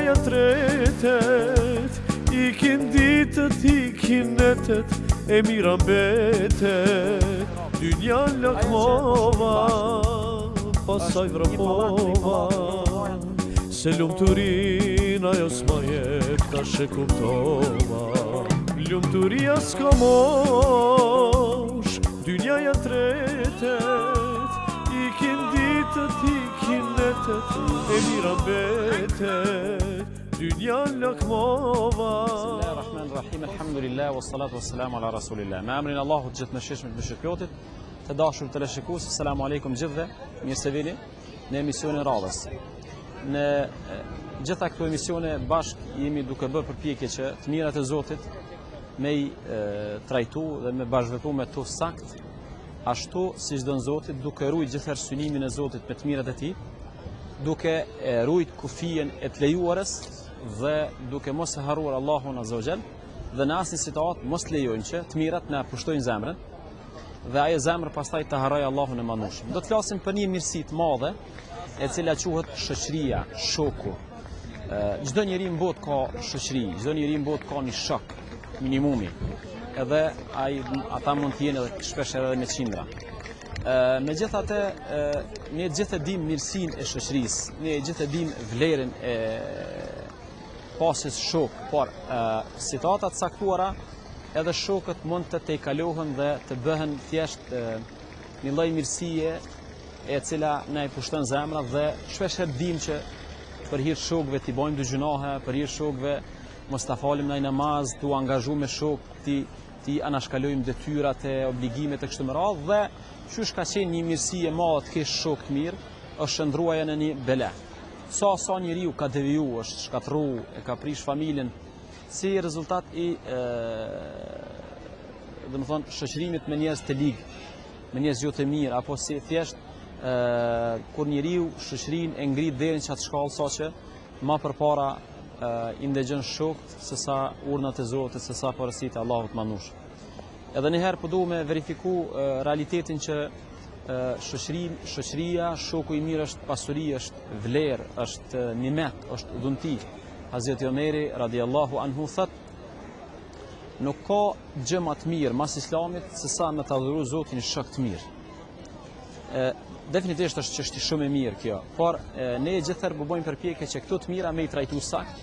janë tretet, ikin ditët, ikin netet, e mira mbetet. Dynja lakmova, pasaj vrapova, se lumëturin ajo s'ma jep, tash e kuptova. Lumëturia s'ka mosh, dynja janë tretet, ikin ditët, ikin netet, e mira mbetet. Dynja lakmova. Bismillahirrahmanirrahim, alhamdulillah, wassalatu wassalamu ala rasulillah. Me emrin Allahut gjithë më sheshme të bëshëpjotit, të dashur të leshikues, selamu alaikum gjithve, mirë se vini në emisionin radhës. Në gjitha këto emisione bashk jemi duke bërë përpjekje që të mirat e Zotit me i trajtu dhe me bashkëvepru me to sakt, ashtu si çdo Zotit, duke rujt gjithëherë synimin e Zotit me të mirat e tij, duke rujt kufijen e të lejuarës dhe duke mos e harruar Allahun Azza wa Jall, dhe në asnjë situatë mos lejojnë që të mirat na pushtojnë zemrën dhe ajo zemër pastaj të harrojë Allahun e Madhnueshëm. Do të flasim për një mirësi të madhe e cila quhet shoqëria, shoku. Çdo njeri në botë ka shoqëri, çdo njeri në botë ka një shok, minimumi. Edhe ata mund të jenë edhe shpesh edhe me qindra. Megjithatë, ne gjithë e dim mirësinë e shoqërisë, ne gjithë e dim vlerën e pasis shok, por situatat saktuara edhe shokët mund të tejkalohen dhe të bëhen thjesht një lloj mirësie e cila na i pushton zemrat dhe shpesh e dim që për hir shokëve t'i bëjmë dy gjunahe, për hir shokëve mos ta falim ndaj namaz, tu angazhu me shok, ti anashkalojmë detyrat e obligimet e kështu me radhë dhe qysh ka qenë një mirësi e madhe të kesh shok të mirë, është shndruaja në një bele. Sa njeriu ka deviju, është shkatru, e ka prish familjen, si rezultat i shoqërimit me njerëz të ligë, me njerëz jo të mirë, apo si thjesht kur njeriu shoqërinë e ngrit deri në çat shkallë saqë më përpara i ndëgjon shokët se sa urnat e Zotit, se sa porositë e Allahut Madhnueshëm. Edhe një herë po duhet me verifiku realitetin që shoqëria, shoku i mirë është pasuri, është vlerë, është nimet, është dhunti. Hazreti Omeri radiallahu anhu thot, nuk ka gjë më të mirë mas Islamit se sa me ta adhuru Zotin shok të mirë. Definitivisht është çështje shumë e mirë kjo, por ne gjithëherë bëjmë përpjekje që këto të mira me i trajtu sakt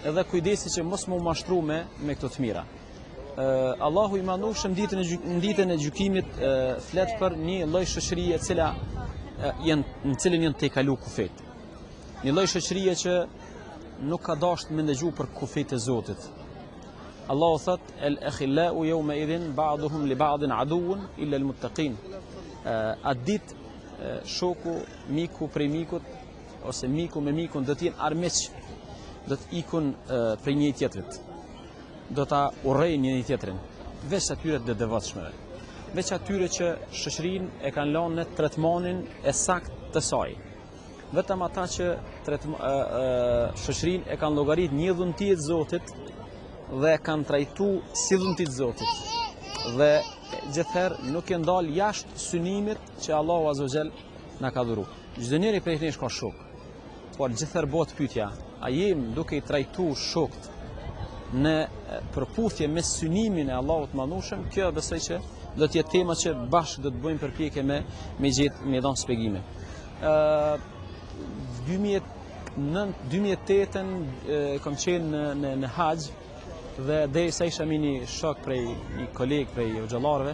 edhe kujdesi që mos më mashtru me këto të mira. Allahu i Madhnueshëm në ditën e gjykimit flet për një lloj shoqërie në cilën janë tejkalu kufit. Një lloj shoqërie që nuk ka dashur me ndëgju për kufit e Zotit. Allahu thot: "El akhillau yawma idhin ba'duhum li ba'din aduwwun illa al-muttaqin." Atë ditë shoku, miku prej mikut, ose miku me mikun do të jenë armiq, do të ikun prej një tjetrit. Do ta urrejnë një tjetrin, veç atyre të devotshmëve, veç atyre që shoqërinë e kanë lënë në tretmanin e saktë të saj. Vetëm ata që shoqërinë e kanë llogarit një dhunti të Zotit dhe e kanë trajtu si dhunti të Zotit. Dhe gjithëherë nuk e ndal jashtë synimit që Allahu Azza wa Jall na ka dhuru. Çdo njeri prej nesh ka shok, por gjithëherë bëhet pyetja, a jemi duke i trajtu shokët në përputhje me synimin e Allahut Madhnueshëm? Kjo besoj që do të jetë tema që bashkë do të bëjmë përpjekje me dhënë shpjegime. 2008 kam qenë në Haxh dhe derisa isha me një shok prej një koleg prej xhallarëve,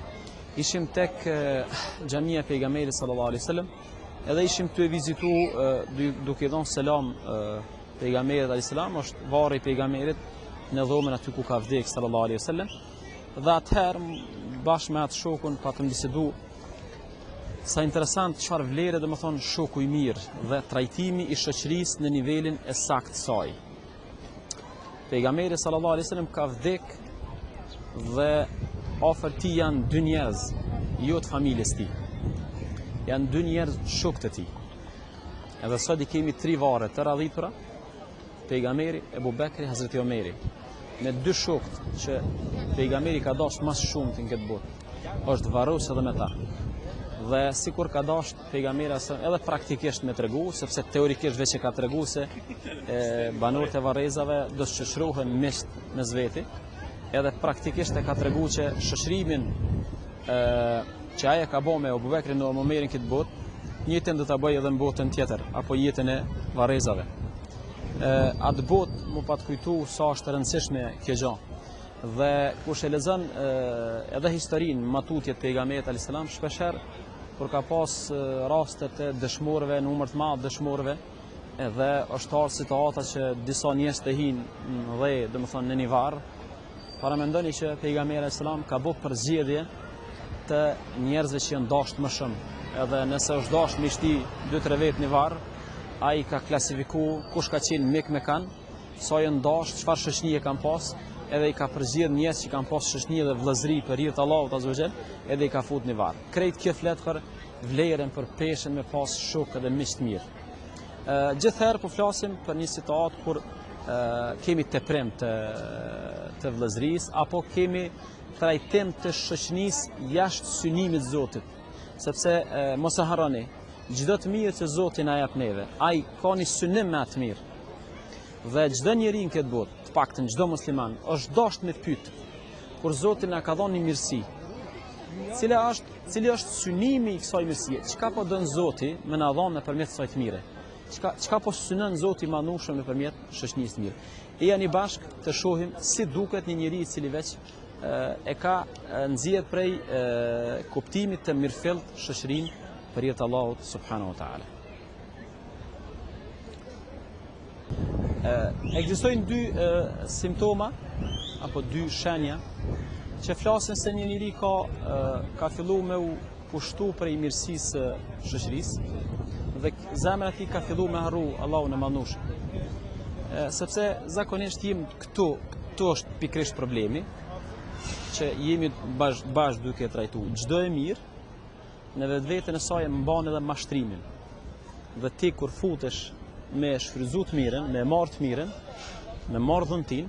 ishim tek xhamia e pejgamberit sallallahu alaihi wasallam, edhe ishim të vizitu duke dhënë selam pejgamberit alaihi salam, është varri i pejgamberit në dhomën aty ku ka vdek sallallahu alaihi wasallam. Dhe atëherë bashkë me atë shokun patëm bisedu sa interesant çfarë vlere domethënë shoku i mirë dhe trajtimi i shoqërisë në nivelin e saktë saj. Pejgamberi sallallahu alaihi wasallam ka vdek dhe afër tij janë dy njerëz, jo të familjes tij. Janë dy njerëz shokët e tij. Edhe sot i kemi 3 varre të radhitura, pejgamberi, Ebu Bekri, Hazreti Omeri, me 2 shokët që pejgamberi ka dashur më shumë në këtë botë. Është varros edhe me ta. Dhe sikur ka dashur pejgamberi edhe praktikisht me tregu, sepse teorikisht veç e ka tregu se banorët e varrezave do të shoqërohen mes veti, edhe praktikisht e ka tregu që shoqërimin që aja ka bo me Abu Bekrin në momentin këtë botë, njëjtën do ta bëj edhe në botën tjetër, apo jetën e varrezave. Atë botë mu pa të kujtu sa është e rëndësishme kjo gjë. Dhe kush e lexon edhe historinë matutjet pejgamberit alayhis salam, shpeshherë kur ka pas raste të dëshmorëve, numër të madh dëshmorëve, edhe është ardhur situata që disa njerëz të hinë në dhe, domethënë në një varr, paramendoni që pejgamberi alayhis salam ka bërë përzgjedhje të njerëzve që janë dashur më shumë. Edhe nëse është dashur me shti 2-3 vetë në varr, ai ka klasifikuar kush ka qenë mik me kan, sa janë dashur, çfarë shoqënie kanë pas, edhe i ka përzgjedh njerëz që kanë pas shoqëni dhe vëllazëri për hir të Allahut azza wa xal, edhe i ka fut në varr. Krejt kjo flet për vlerën, për peshën me pas shokë dhe miq të mirë. Gjithherë po flasim për një situatë kur kemi teprim të vëllazërisë apo kemi trajtim të shoqënisë jashtë synimit të Zotit. Sepse mos e harroni, çdo të mirë që Zoti na jep neve, ai ka një synim më të mirë. Dhe çdo njeri në këtë botë, të paktën çdo musliman, është dashur me pyet kur Zoti na ka dhënë një mirësi. Cili është synimi i kësaj mirësie? Çka po don Zoti më na dhon nëpërmjet kësaj të mire? Çka po synon Zoti i Madhnueshëm nëpërmjet shoqënisë të mirë? E jani bashkë të shohim si duket një njeri i cili veç e ka nxjerr prej kuptimit të mirëfillt shoqërinë për hir të Allahut subhanahu wa taala. Ekzistojnë dy simptoma apo dy shenja që flasin se një njeri ka filluar me u pushtu prej mirësisë shoqërisë dhe zemra e tij ka filluar me harru Allahun e Madhnueshëm. Sepse zakonisht jemi këtu është pikërisht problemi që jemi bash duke trajtuar çdo e mirë në vetveten e saj mban edhe mashtrimin. Dhe ti kur futesh me shfryzu të mirën, me marrë të mirën, me marrë dhuntin,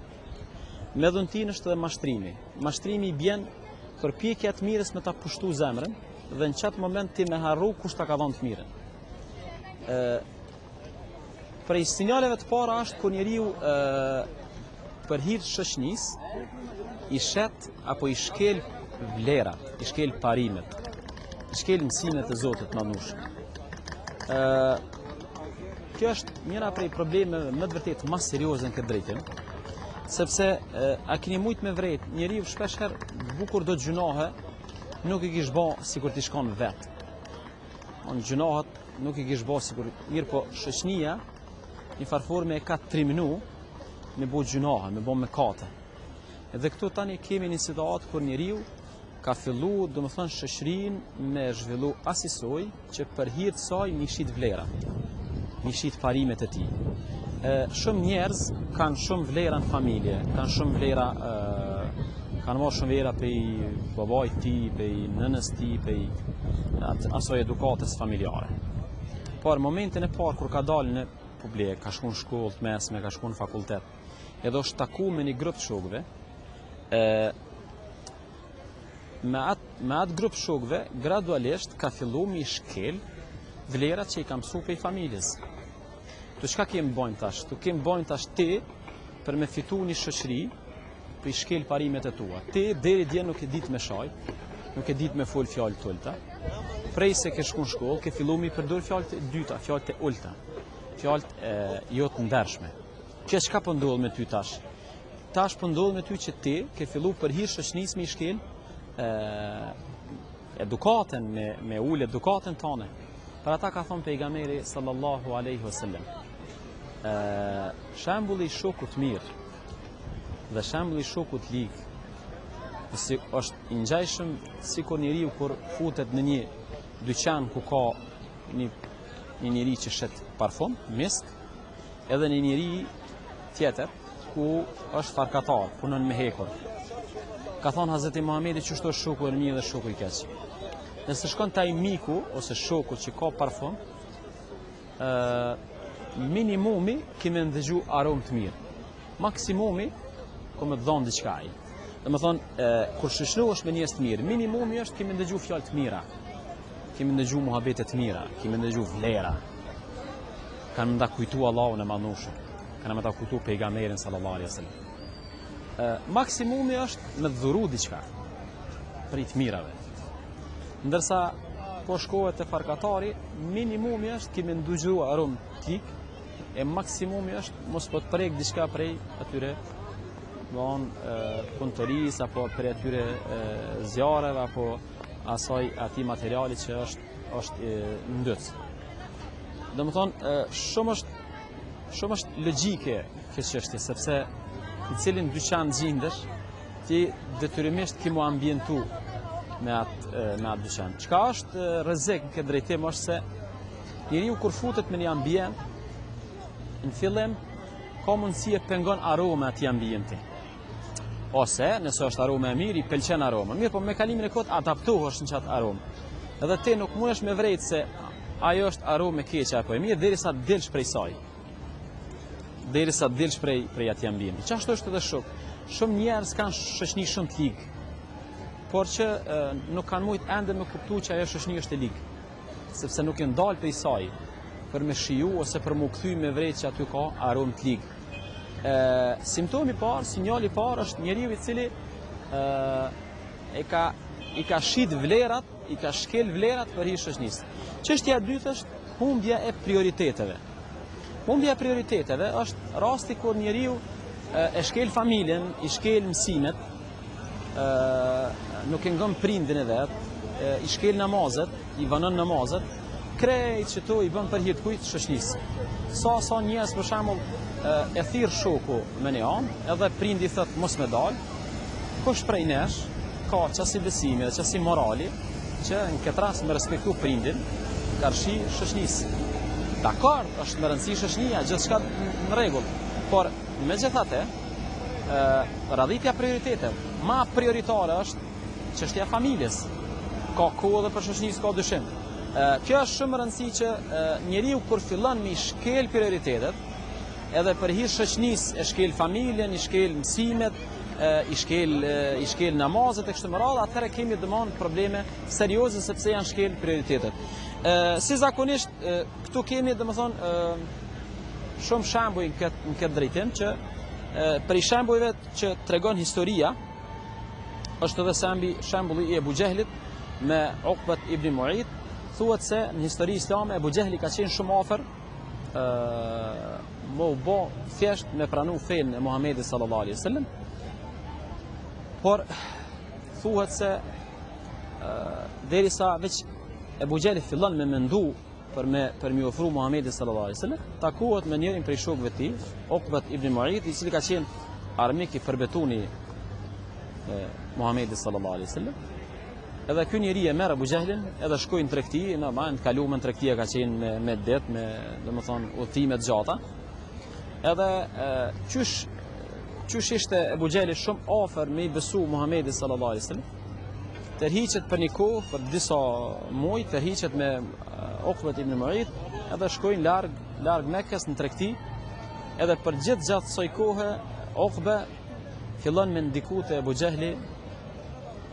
me dhuntin është edhe mashtrimi. Mashtrimi i bjen përpjekja të mirës me ta pushtu zemrën dhe në qatë moment ti me harru kush ta ka dhënë të mirën. Prej sinjaleve të para është kur njeriu për hir të shoqënisë i shet apo i shkel vlerat, i shkel parimet, i shkel mësimet e Zotit Madhnueshëm. Kjo është njëra prej problemeve më të vërtet më serioze në këtë drejtim, sepse a keni mujt me vret, njeriu shpeshherë bukur do të gjunohe, nuk i kish bë sikur ti shkon vet. Gjunohet nuk i kish bë sikur, mirë po shoqënia një farforme e ka trimnu me bo gjunohe, me bo mëkate. Edhe këtu tani kemi një situatë kur njeriu ka fillu, do më thënë, shoqërinë me zhvillu asisoj që për hir të saj mi shit vlera, mi shit parimet e tij. Shumë njerëz kanë shumë vlera në familje, kanë shumë vlera, kanë marrë shumë vlera prej babait të tij, prej nënës së tij, prej asoj edukatës familjare. Por momentin e parë kur ka dalë në publik, ka shku në shkollë të mesme, ka shku në fakultet, edhe është taku me një grup të shokëve, me atë grup shokëve gradualisht ka fillu me i shkel vlerat që i kam mësu prej familjes. Tu çka kemi bojnë tash? Tu kemi bojnë tash ti për me fitu një shoqëri, për i shkel parimet e tua. Ti deri dje nuk e dit me shaj, nuk e dit me fol fjalë të ulta. Prej se ke shku në shkollë, ke fillu me i përdor fjalët e dyta, fjalët e ulta, fjalët jo të ndershme. Kjo çka po ndodh me ty tash? Tash po ndodh me ty që ti ke fillu për hir shoqënisë me i shkel edukatën, me ul edukatën tone. Për ata ka thonë pejgamberi sallallahu alaihi wasallam, shembulli i shokut mirë dhe shembulli i shokut lig është i ngjajshëm sikur njeriu kur futet në një dyqan ku ka një njeri që shet parfum, misk, edhe një njeri tjetër ku është farkatar, punon me hekur. Ka thonë Hazreti Muhamedi çështë është shoku i mirë dhe shoku i keq. Nëse shkon taj miku ose shoku që ka parfum, minimumi kemi ndëgju aromë të mirë. Maksimumi kemi të dhonë diçka ai. Dhe më thonë, kur shoqërohesh me njerëz të mirë, minimumi është kemi ndëgju fjalë të mira. kemi ndëgju muhabete të mira, kemi ndëgju vlera, kanë më ta kujtu Allahun e Madhnushëm, kanë më ta kujtu pejgamberin sallallahu alaihi wasallam. Maksimumi është me dhuru diçka për të mirave. Ndërsa po shkohet te farkatari, minimumi është kemi ndëgju aromë tik, e maksimumi është mos po të prek diçka prej atyre punëtorisë apo për atyre zjarreve apo atij materiali që është ndytës. Domethënë shumë është logjike kjo çështje, sepse në cilin dyqan gjendesh, ti detyrimisht ke mu ambientu me atë dyqan. Çka është rrezik në këtë drejtim është se njeriu kur futet me një ambient, në fillim ka mundësi e pengon aroma atij ambienti. Ose, nëse është aroma e mirë, i pëlqen aroma. Mirë, po me kalimin e kohët adaptohesh në çat aromë. Edhe ti nuk mundesh me vrejt se ajo është aromë e keqe apo e mirë derisa të dilsh prej saj. Derisa të dilsh prej atij ambienti. Çashtu është edhe shumë njerëz kanë shoqëni shumë të ligë, por që nuk kanë mujt ende me kuptu që ajo shoqëni është e ligë, sepse nuk janë dalë prej saj për me shiju ose për mu kthy me vrejt që aty ka aromë të ligë. Simptomi parë, sinjali parë është njeriu i cili i ka shit vlerat, i ka shkel vlerat për hir shoqënisë. Çështja e dytë është humbja e prioriteteve. Humbja e prioriteteve është rasti kur njeriu e shkel familjen, i shkel mësimet, nuk e ngën prindin e vet, i shkel namazet, i vanon namazet, krejt që to i bën për hir të kujt shoqënisë. Sa njerëz për shembull e thirr shoku me një anë, edhe prindi thot mos me dal, kush prej nesh ka çasi besimi dhe çasi morali që në këtë rast me respektu prindin, karshi shoqënisë. Dakor, është më rëndësi shoqënia, gjithçka në rregull, por megjithatë, radhitja prioriteteve, më prioritare është çështja e familjes. Ka kohë edhe për shoqënisë, ka dyshim. Kjo është shumë rëndësi që njeriu kur fillon me shkel prioritetet, edhe për hir shoqënisë e shkel familjen, i shkel mësimet, i shkel namazet e kështu me radhë, atëherë kemi domosdoshmë probleme serioze sepse janë shkel prioritetet. Si zakonisht këtu kemi domethënë shumë shembuj në këtë drejtim që për shembujve që tregon historia është edhe shembulli i Ebu Xehlit me Uqbat ibn Mu'ayt. Thuhet se në histori islame Ebu Xehli ka qenë shumë afër më u bë thjesht me pranu fenë e Muhamedit sallallahu alaihi wasallam. Por thuhet se derisa veç Ebu Xehli fillon me mendu për me ofru Muhamedit sallallahu alaihi wasallam, takohet me njërin prej shokëve të tij, Uqbat ibn Mu'ayt, i cili ka qenë armik i përbetuni Muhamedit sallallahu alaihi wasallam. Edhe ky njeri e merr Abu Xehlin, edhe shkojnë në tregti, në kaluar në tregtia ka qenë me det, me domethënë udhime të gjata. Edhe qysh ishte Abu Xehli shumë afër me i besu Muhamedit sallallahu alaihi wasallam. Tërhiqet për një kohë, për disa muaj, tërhiqet me Uqbat ibn Mu'ayt, edhe shkojnë larg Mekës në tregti. Edhe për gjatë kësaj kohe Uqba fillon me ndikute Abu Xehli,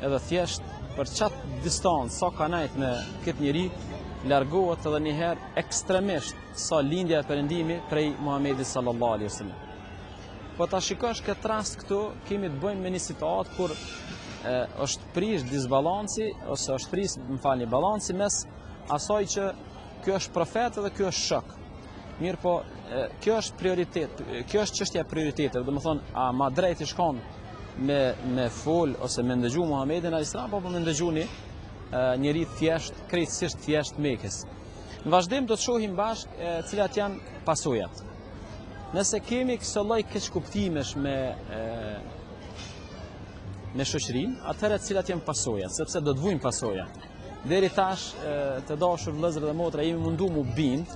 edhe thjesht për qatë distancë sa ka nejt me këtë njeri, largohet edhe njëherë ekstremisht sa lindja e perëndimi prej Muhamedit sallallahu alaihi wasallam. Po ta shikosh këtë rast këtu, kemi të bëjmë me një situatë kur është prish disbalanci, ose është prish, balanci mes asaj që kjo është profet dhe kjo është shok. Mirë po, kjo është prioritet, kjo është çështja e prioritetit, domethënë a ma drejt i shkon me fol ose me ndëgju Muhamedit alayhis salam apo me ndëgju njëri thjesht, krejtësisht thjesht Mekës. Në vazhdim do të shohim bashkë cilat janë pasojat. Nëse kemi kësaj lloj keqkuptimesh me shoqërinë, atëherë cilat janë pasojat, sepse do të vujnë pasoja. Deri tash, të dashur vëllezër dhe motra, jemi mundu mu bind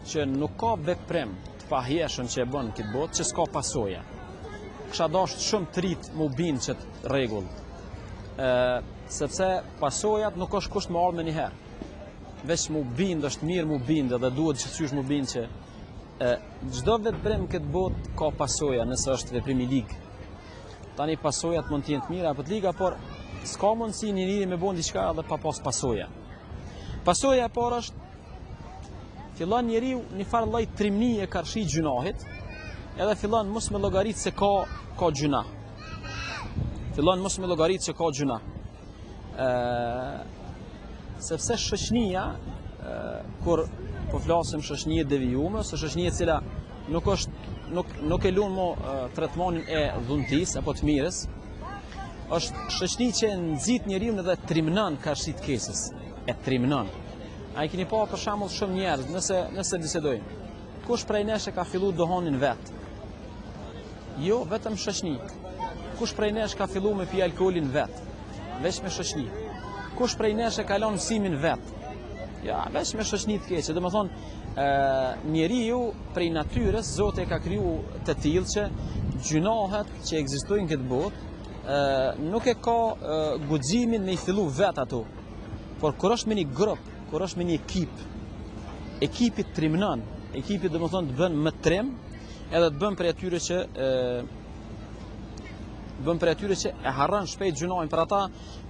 që nuk ka veprim të pahjeshëm që e bën këtë botë që s'ka pasoja. Kisha dashur shumë të rit mu bind që të rregull. Sepse pasojat nuk është kusht me ardhmë njëherë. Veç mu bind është mirë mu bind edhe duhet që sysh mu bind që çdo veprim këtë botë ka pasoja nëse është veprim i ligë. Tani pasojat mund të jenë të mira apo të liga, por s'ka mundësi njëri me bën diçka edhe pa pas pasoja. Pasojë e parë është fillon njeriu një farë lloj trimnie karshi gjunahit, edhe fillon mos me llogarit se ka gjuna. Fillon mos me llogarit se ka gjuna. Sepse shoqënia, kur po flasim shoqënie devijume, ose shoqënie e cila nuk e lun mo tretmanin e dhuntisë apo të mirës, është shoqëni që nxit njeriu dhe trimnon karshit kesës. E trimnon. A i keni pa për shembull shumë njerëz, nëse bisedojmë. Kush prej nesh e ka fillu dohonin vet? Jo, vetëm shoqëni. Kush prej nesh ka fillu me pi alkoolin vet? Veç me shoqëni. Kush prej nesh e ka lënë mësimin vet? Ja, veç me shoqëni të keqe. Domethënë, njeriu prej natyrës Zoti e ka kriju të tillë që gjunahet që ekzistojnë këtë botë nuk e ka guximin me i fillu vet ato. Por kur është me një grup, kur është me një ekipi të trimnon, ekipi domethënë të bën më trim, edhe të bën për atyre që e harron shpejt gjunohin. Për ata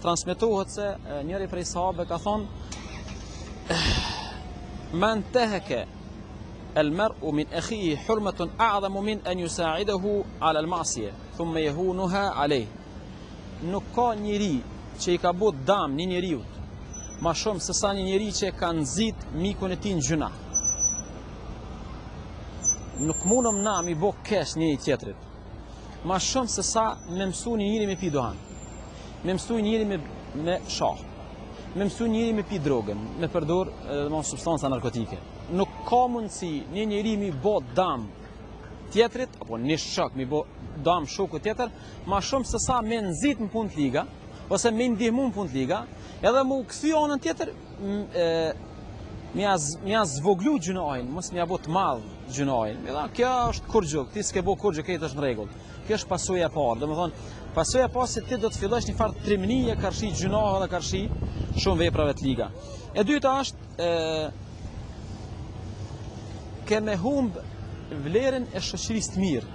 transmetohet se njëri prej sahabëve ka thonë: "Man tahaka al-mar'u min akhihi hurmatun a'zamu min an yusa'idahu 'ala al-ma'siyah, thumma yahunuha 'alayh." Nuk ka njeri që i ka bërë dam një njeriu ma shumë se sa një njeri që ka nxit mikun e tij në gjuna. Nuk mundëm na mi bo kesh një i tjetrit. Ma shumë se sa me mësu një njëri me pi dohan. Me mësu një njëri me shah. Me mësu një njëri me pi drogën, me përdor substanca narkotike. Nuk ka mundësi një njëri mi bo dam tjetrit, apo një shok mi bo dam shoku tjetër, ma shumë se sa me nxit në punë të liga, ose me ndihmu në punë të liga, edhe mu këthy anën tjetër, mja zvoglu gjunohin, mos mja bo të madhë gjunohin. Kjo është kurgjë, ti s'ke bo kurgjë, këtë është në regull. Kjo është pasojë e parë. Domethënë, pasojë e parë se ti do të fillosh një farë trimnie karshi gjunohë dhe karshi shumë veprave të liga. E dyta është ke me humb vlerën e shoqërisë të mirë,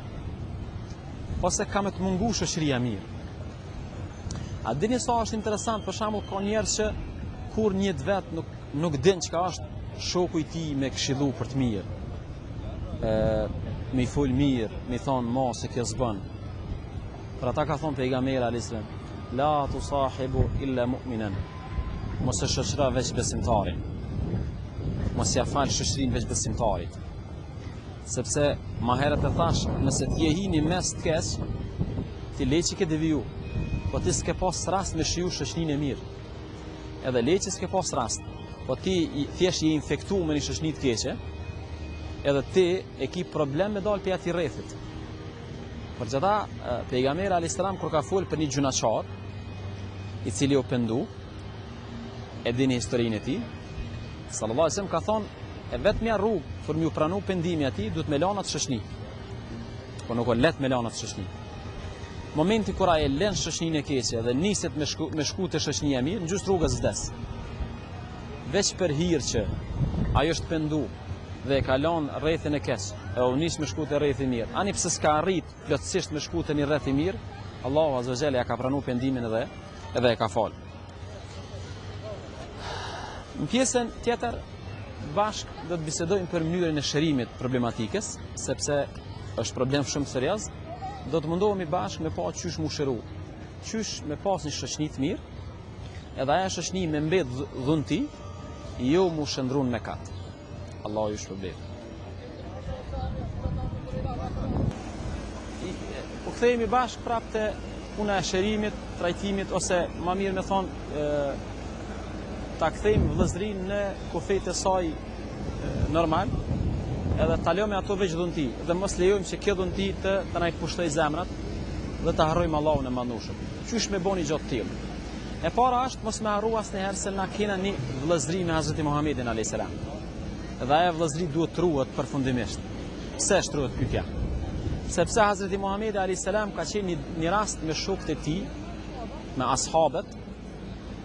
ose ka me të mungu shoqëria mirë. A dini sa është interesant, për shembull ka njerëz që kur një vet nuk din çka është shoku i tij me këshillu për të mirë. Me i fol mirë, me i thonë ma se kjo s'bën. Për ata ka thonë pejgamberi alayhis salam: "La tusahibu illa mu'minan." Mos e shoqëro veç besimtarin. Mos ia fal shoqërinë veç besimtarit. Sepse ma herët e thash, nëse ti je hini mes të keq, ti leçi ke deviju. Po ti s'ke pas rast me shiju shoqëninë e mirë. Edhe leçi s'ke pas rast. Po ti thjesht je infektuar me një shoqëni të keqe, edhe ti e ki problem me dal për ati rrethit. Për gjitha, pejgamberi alayhis salam kur ka fol për një gjunaqar, i cili u pendu, e dini historinë e tij, sallallahu alaihi wasallam ka thonë, e vetmja rrugë për më pranu pendimi atij, duhet me lana të shoqëni. Po nuk o let me lana të shoqëni. Momenti kur ai e lën shoqëninë e keqe dhe niset me shku te shoqënia e mirë, në gjysmë rrugës vdes. Veç për hir që ajo është pendu dhe e kalon rrethin e keq, e u nis me shku te rrethi i mirë. Ani pse s'ka arrit plotësisht me shku te një rreth i mirë, Allahu azza wa jalla ja ka pranu pendimin edhe e ka fal. Në pjesën tjetër bashk do të bisedojmë për mënyrën e shërimit problematikës, sepse është problem shumë serioz. Do të mundohemi bashk me pa qysh mu shëru, qysh me pas një shoqëni të mirë, edhe aja shoqëni me mbet dhunti, jo mu shëndrun me katë. Allahu ju shpërblet. U kthehemi bashk prapë te puna e shërimit, trajtimit, ose më mirë me thonë ta kthejmë vëllëzrinë në kufejt e saj normal, edhe ta lëmë ato veç dhunti, dhe mos lejojmë që kjo dhunti të na i pushtoj zemrat dhe të harrojmë Allahun e Madhnushëm. Qysh me boni gjatë tillë? E para është mos me harru asnjëherë se na kena një vëllëzri me Hazreti Muhamedit alayhis salam. Dhe aja vëllëzri duhet truhet përfundimisht. Pse shtruhet pyetja? Sepse Hazreti Muhamedi alayhis salam ka qenë një rast me shokët e tij, me ashabët,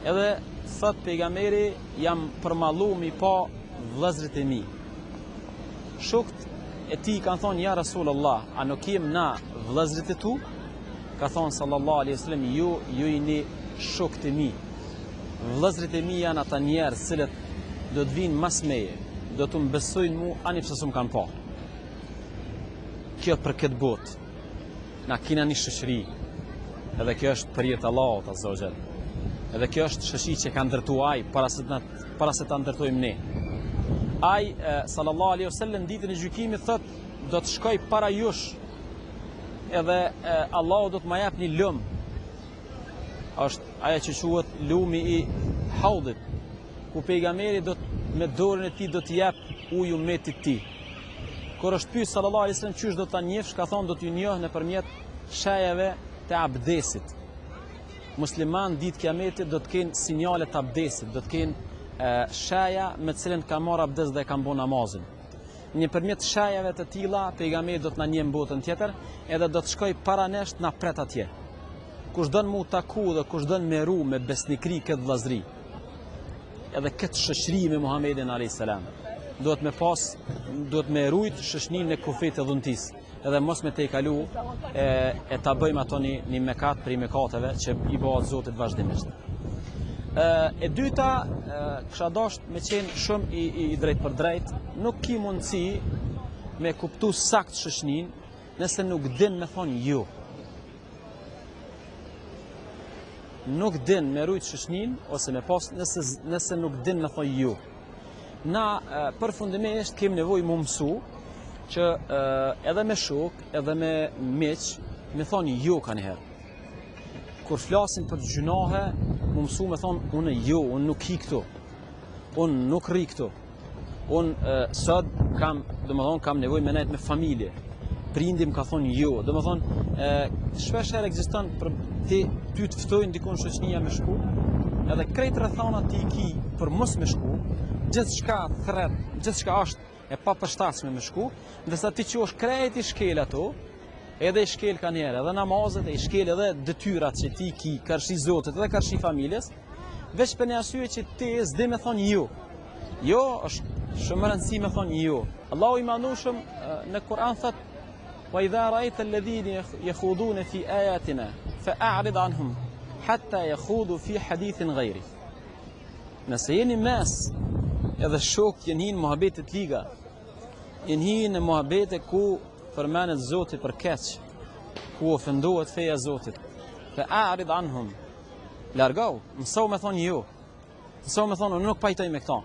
edhe thot pejgamberi, jam përmallu mi pa vëllezrit e mi. Shokët e tij kanë thonë, ja Rasulullah, a nuk jem na vëllezrit e tu? Ka thonë sallallahu alaihi wasallam, ju jeni shokët e mi. Vëllezrit e mi janë ata njerëz cilët do të vinë mas meje, do të më besojnë mu, ani pse s'm kanë pa. Kjo për këtë botë, na kina një shëshri, edhe kjo është për jetë Allahut Azza wa Jall. Edhe kjo është shëshri që ka ndërtu aj, para se ta ndërtojmë ne. Aj, sallallahu alaihi wasallam, ditën e gjykimit thot, do të shkoj para jush, edhe Allahu do të ma jap një lum. Është aja që quhet lumi i haudit, ku pejgamberi do të, me dorën e tij do të jap ujë ummetit të tij. Kur është pyet sallallahu alaihi wasallam çysh do ta njehsh, ka thonë do t'ju njoh nëpërmjet shajeve të abdesit. Musliman ditë kiametit do të kenë sinjale të abdesit, do të kenë shaja me të cilën ka marrë abdes dhe ka bën namazin. Nëpërmjet shajave të tilla pejgamberi do të na njeh në botën tjetër, edhe do të shkoj para nesh na pret atje. Kush don mu taku dhe kush don me ru me besnikri këtë vllazëri, edhe këtë shoqëri me Muhamedit alayhis salam, duhet me rujt shoqërinë e kufit të dhuntis, edhe mos me te i kalu e ta bëjmë ato një mekat për i mekateve që i bëhet Zotit vazhdimisht. E dyta, kisha dasht me qenë shumë i drejt për drejt, nuk ki mundësi me kuptu sakt shoqërinë nëse nuk din me thonë ju. Nuk din me rujt shoqërinë ose me pas nëse nuk din me thonë ju. Na përfundimisht kemi nevojë mu mësu që edhe me shok, edhe me miq, me thonë ju ka njëherë. Kur flasin për gjunahe, mu mësu me thonë unë ju, unë nuk hi këtu, unë nuk ri këtu, unë sot kam nevojë me nejt me familje, prindim ka thonë ju, do më thonë shpesh herë ekziston për ty të ftojnë dikon shoqënia me shku, edhe krejt rrethana ti i ki për mos me shku, gjithçka thret, gjithçka është e papërshtatshme me shku, ndërsa ti që është krejt i shkel ato, edhe i shkel ka njerë, edhe namazet, e i shkel edhe detyrat që ti ki, kërshi Zotit edhe kërshi familjes, veç për një arsye që ti s'di me thonë ju. Jo, është shumë rëndësi me thonë ju. Allahu i manushëm në Kur'an thot, wa idha ra'aita alladhina yakhuduna fi ayatina fa'rid anhum hatta yakhudu fi hadithin ghayri. Nëse jeni mes edhe shok jeni në muhabetet liga, jeni në muhabete ku përmenet Zoti për keq, ku ofendohet feja Zotit, fa'rid anhum, largau, mësau me thonë ju, mësau me thonë unë nuk pajtoj me këta,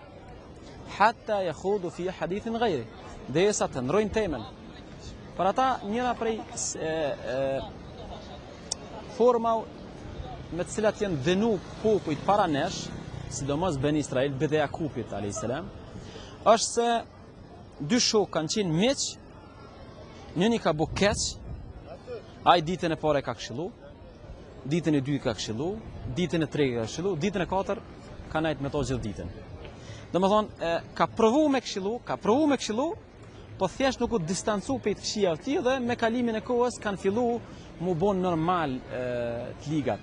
hatta yakhudu fi hadithin ghayri, derisa të ndrojnë temën. Për ata njëra prej forma me të cilat janë dhënu popujt para nesh, sidomos Ben Israel, Bede Jakupit alayhis salam, është se dy shok kanë qenë miq, njëni ka bu keq, ai ditën e parë ka këshillu, ditën e dytë ka këshillu, ditën e tretë ka këshillu, ditën e katër ka nejt me to gjithë ditën. Domethënë ka provu me këshillu, po thjesht nuk u distancu pe të këqija të tij dhe me kalimin e kohës kanë fillu mu bon normal të ligat.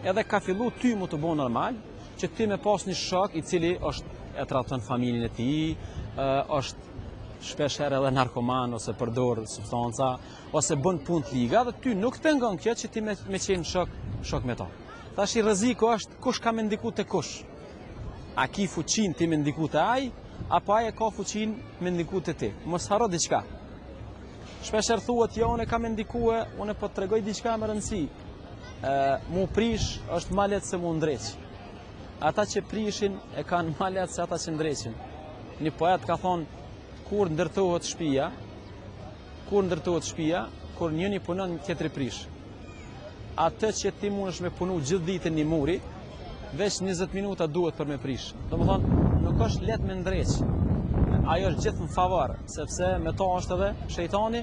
Edhe ka fillu ty mu të bon normal, që ti me pas një shok i cili është e traton familjen e tij, është shpesh herë edhe narkoman ose përdor substanca ose bën punë të liga dhe ty nuk të pengon kjo që ti me qenë shok me ta. Tash i rreziku është kush ka me ndiku te kush. A ki fuqin ti me ndiku te ai, apo ai e ka fuqin me ndiku te ti. Mos harro diçka. Shpesh herë thuhet jo unë kam me ndikue, unë po tregoj diçka me rëndësi. Mu prish është ma lehtë se mu ndreq. Ata që prishin e kanë ma lehtë se ata që ndreqin. Një poet ka thonë kur ndërtohet shtëpia, kur njëni punon tjetri prish. Atë që ti mundesh me punu gjithë ditën një muri, veç 20 minuta duhet për me prish. Domethënë, nuk është lehtë me ndreq. Ajo është gjithë në favor, sepse me to është edhe shejtani,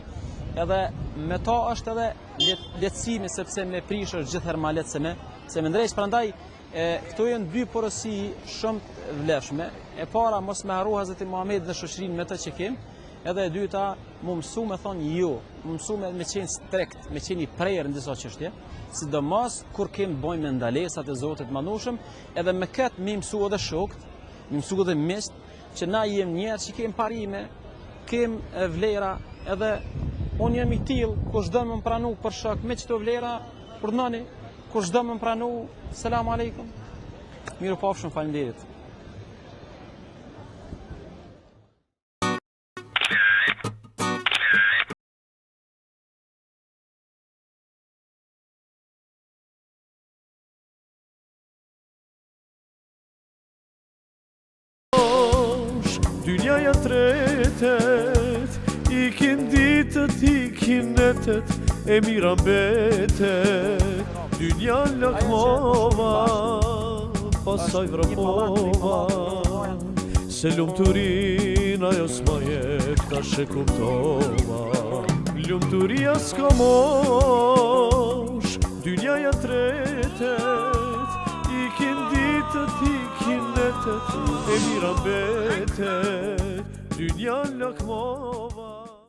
edhe me to është edhe lehtësimi, sepse me prish është gjithëherë ma lehtë se me ndreq. Prandaj këto janë dy porosi shumë të vlefshme. E para mos me harru Hazreti Muhamedit dhe shoqërinë me të që kem, edhe e dyta mu mësu me thonë ju, mu mësu me qenë strekt, me qenë i prerë në disa çështje, sidomos kur kem bojmë me ndalesat e Zotit manushëm, edhe me këtë mi mësu edhe shokët, mi mësu edhe miqt, që na jem njerëz që kem parime, kem vlera, edhe unë jam i tillë, kush do më pranu për shok me çto vlera, urdhnoni, kush do më pranu, selam aleikum. Mirupafshim, faleminderit. dynjaja tretet, ikin ditët, ikin netet, e mira mbetet, dynja lakmova, pasaj vrapova, se lumëturin ajo s'ma jep, tash e kuptova. Lumëturia s'ka mosh, dynjaja tretet, ikin ditët, ikin netet, e mira mbetet, dynja lakmova.